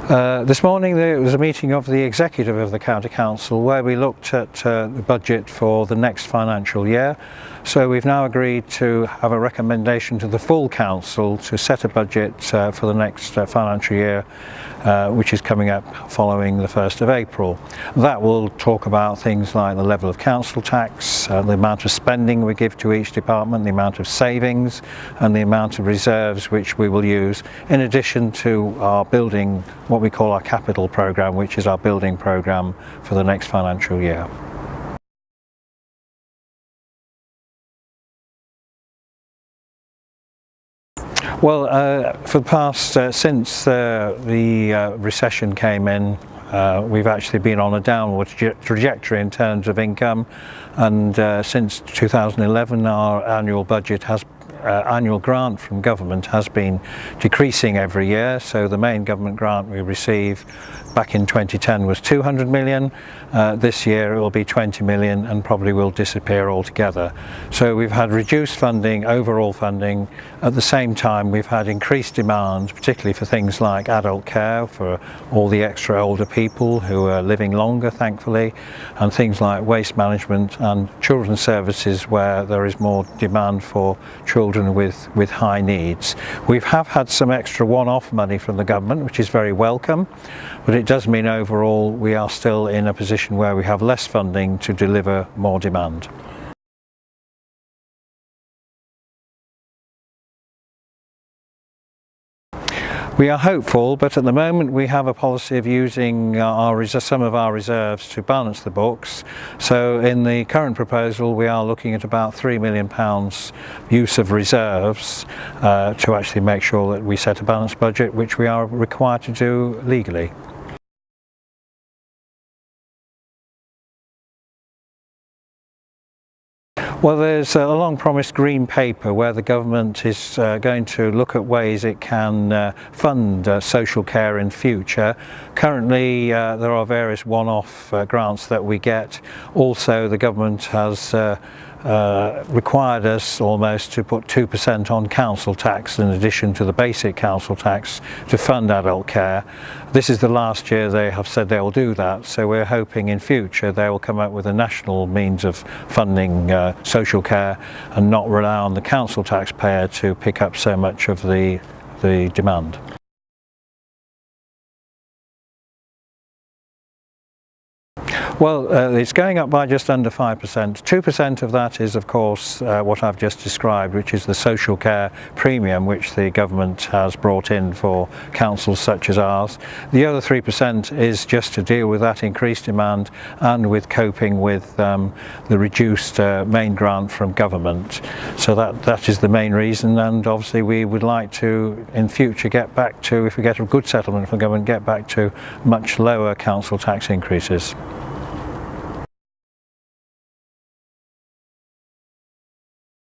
This morning there was a meeting of the executive of the County Council where we looked at the budget for the next financial year. So we've now agreed to have a recommendation to the full council to set a budget for the next financial year, which is coming up following the 1st of April. That will talk about things like the level of council tax, the amount of spending we give to each department, the amount of savings and the amount of reserves which we will use, in addition to our building, what we call our capital programme, which is our building programme for the next financial year. Well, for the past, since the recession came in, we've actually been on a downward trajectory in terms of income, and since 2011 our annual budget has annual grant from government has been decreasing every year. So the main government grant we receive back in 2010 was 200 million. This year it will be 20 million and probably will disappear altogether. So we've had reduced funding, overall funding. At the same time we've had increased demand, particularly for things like adult care for all the extra older people who are living longer, thankfully, and things like waste management and children's services where there is more demand for children with high needs. We have had some extra one-off money from the government, which is very welcome, but it does mean overall we are still in a position where we have less funding to deliver more demand. We are hopeful, but at the moment we have a policy of using some of our reserves to balance the books. So in the current proposal we are looking at about £3 million use of reserves to actually make sure that we set a balanced budget, which we are required to do legally. Well, there's a long-promised green paper where the government is going to look at ways it can fund social care in future. Currently there are various one-off grants that we get. Also the government has required us almost to put 2% on council tax in addition to the basic council tax to fund adult care. This is the last year they have said they will do that, so we're hoping in future they will come up with a national means of funding social care and not rely on the council taxpayer to pick up so much of the demand. Well, it's going up by just under 5%. 2% of that is, of course, what I've just described, which is the social care premium which the government has brought in for councils such as ours. The other 3% is just to deal with that increased demand and with coping with the reduced main grant from government. So that is the main reason, and obviously we would like to, in future, get back to, if we get a good settlement from government, get back to much lower council tax increases.